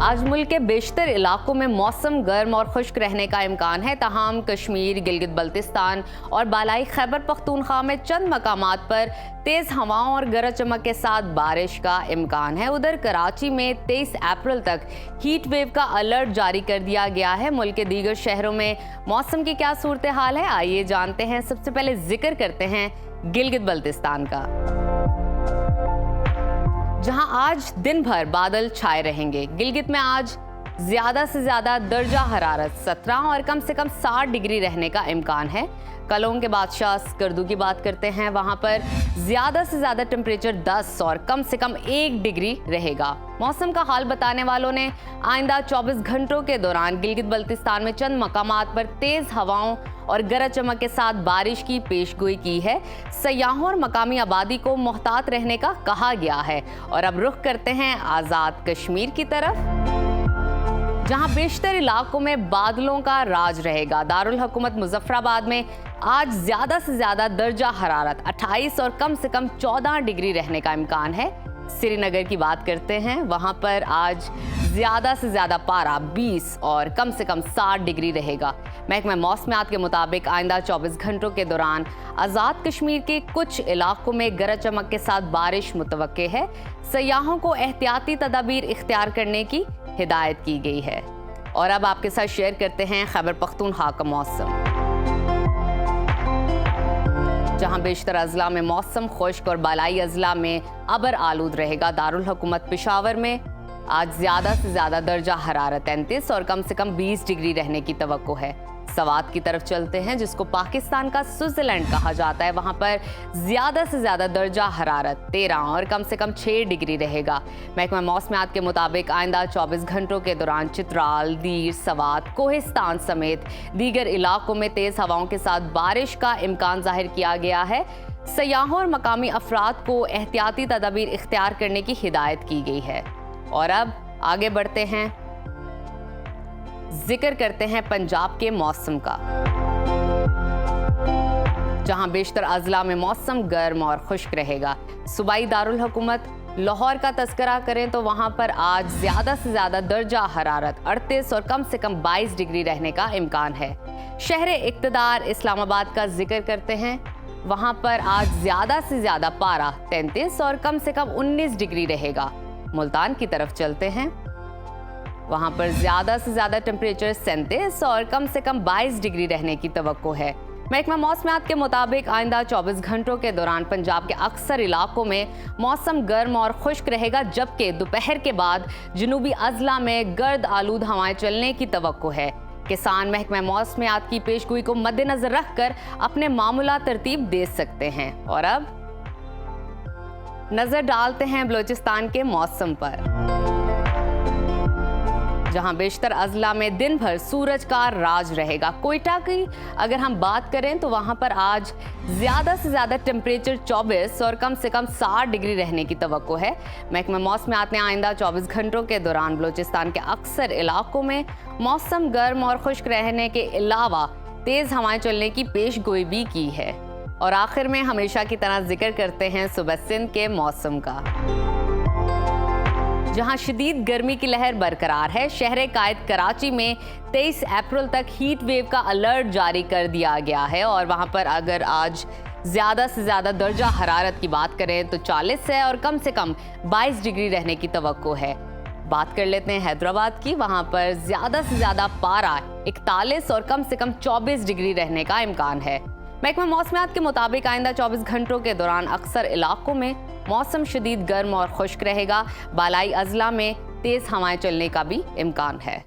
आज मुल्क के बेशतर इलाकों में मौसम गर्म और खुश्क रहने का इम्कान है। तमाम कश्मीर, गिलगित बल्तिस्तान और बालाई खैबर पख्तूनख्वा में चंद मकामात पर तेज हवाओं और गरज चमक के साथ बारिश का इम्कान है। उधर कराची में 23 अप्रैल तक हीट वेव का अलर्ट जारी कर दिया गया है। मुल्क के दीगर शहरों में मौसम की क्या सूरत हाल है, आइए जानते हैं। सबसे पहले जिक्र करते हैं गिलगित बल्तिस्तान का, जहां आज दिन भर बादल छाए रहेंगे। गिलगित में आज ज्यादा से ज्यादा दर्जा हरारत 17 और कम से कम 60 डिग्री रहने का इम्कान है। कलों के बादशाह स्कर्दू की बात करते हैं, वहां पर ज्यादा से ज्यादा टेम्परेचर 10 और कम से कम 1 डिग्री रहेगा। मौसम का हाल बताने वालों ने आइंदा 24 घंटों के दौरान गिलगित बल्तिस्तान में चंद मकामात पर तेज हवाओं और गरज चमक के साथ बारिश की पेशगोई की है। सयाहों और मकामी आबादी को मोहतात रहने का कहा गया है। और अब रुख करते हैं आज़ाद कश्मीर की तरफ, जहां बेशतर इलाकों में बादलों का राज रहेगा। दारुल हुकूमत मुजफ्फराबाद में आज ज्यादा से ज्यादा दर्जा हरारत 28 और कम से कम 14 डिग्री रहने का इम्कान है। श्रीनगर की बात करते हैं, वहां पर आज ज्यादा से ज्यादा पारा 20 और कम से कम 60 डिग्री रहेगा। महकमा मौसमियात के मुताबिक आइंदा 24 घंटों के दौरान आज़ाद कश्मीर के कुछ इलाकों में गरज चमक के साथ बारिश मुतवक्के है। सयाहों को एहतियाती तदाबीर इख्तियार करने की हिदायत की गई है। और अब आपके साथ शेयर करते हैं खैबर पख्तूनख्वा का मौसम, जहां बेशतर अजला में मौसम खुश्क और बालाई अजला में अबर आलूद रहेगा। दारुल हुकूमत पेशावर में आज ज्यादा से ज्यादा दर्जा हरारत 33 और कम से कम 20 डिग्री रहने की तवक्को है। सवात की तरफ चलते हैं, जिसको पाकिस्तान का स्विट्जरलैंड कहा जाता है। वहां पर ज्यादा से ज्यादा दर्जा हरारत 13 और कम से कम 6 डिग्री रहेगा। महकमा मौसमियात के मुताबिक आइंदा 24 घंटों के दौरान चित्राल, दीर, सवात, कोहिस्तान समेत दीगर इलाकों में तेज हवाओं के साथ बारिश का इम्कान जाहिर किया गया है। सयाहों और मकामी अफराद को एहतियाती तदाबीर इख्तियार करने की हिदायत की गई है। और अब आगे बढ़ते हैं, जिक्र करते हैं पंजाब के मौसम का, जहां बेशतर अजला में मौसम गर्म और खुश्क रहेगा। सूबाई दारुल हुकूमत लाहौर का तस्करा करें तो वहां पर आज ज्यादा से ज्यादा दर्जा हरारत 38 और कम से कम 22 डिग्री रहने का इम्कान है। शहर इक्तदार इस्लामाबाद का जिक्र करते हैं, वहां पर आज ज्यादा से ज्यादा पारा 33 और कम से कम 19 डिग्री रहेगा। मुल्तान की तरफ चलते हैं, वहां पर ज्यादा से ज्यादा टेम्परेचर 37 और कम से कम 22 डिग्री रहने की तवक्को है। महकमा मौसमियात के मुताबिक आइंदा 24 घंटों के दौरान पंजाब के अक्सर इलाकों में मौसम गर्म और खुश्क रहेगा, जबकि दोपहर के बाद जुनूबी अजला में गर्द आलूद हवाएं चलने की तवक्को है। किसान महकमा मौसमियात की पेशगोई को मद्देनजर रखकर अपने मामूला तरतीब दे सकते हैं। और अब नजर डालते हैं बलूचिस्तान के मौसम पर, जहां बेशतर अजला में दिन भर सूरज का राज रहेगा। कोयटा की अगर हम बात करें तो वहां पर आज ज्यादा से ज्यादा टेम्परेचर 24 और कम से कम 60 डिग्री रहने की तवक्को है। महकमा मौसमियात ने आइंदा 24 घंटों के दौरान बलूचिस्तान के अक्सर इलाकों में मौसम गर्म और खुश्क रहने के अलावा तेज हवाएं चलने की पेशगोई भी की है। और आखिर में हमेशा की तरह जिक्र करते हैं सुबह सिंध के मौसम का, जहां शदीद गर्मी की लहर बरकरार है। शहर कायद कराची में 23 अप्रैल तक हीट वेव का अलर्ट जारी कर दिया गया है। और वहां पर अगर आज ज्यादा से ज्यादा दर्जा हरारत की बात करें तो 40 है और कम से कम 22 डिग्री रहने की तवक्को है। बात कर लेते हैं हैदराबाद की, वहां पर ज्यादा से ज्यादा पारा 41 और कम से कम 24 डिग्री रहने का इम्कान है। महकमा मौसमियात के मुताबिक आइंदा 24 घंटों के दौरान अक्सर इलाकों में मौसम शदीद गर्म और खुश्क रहेगा। बालाई अजला में तेज हवाएं चलने का भी इम्कान है।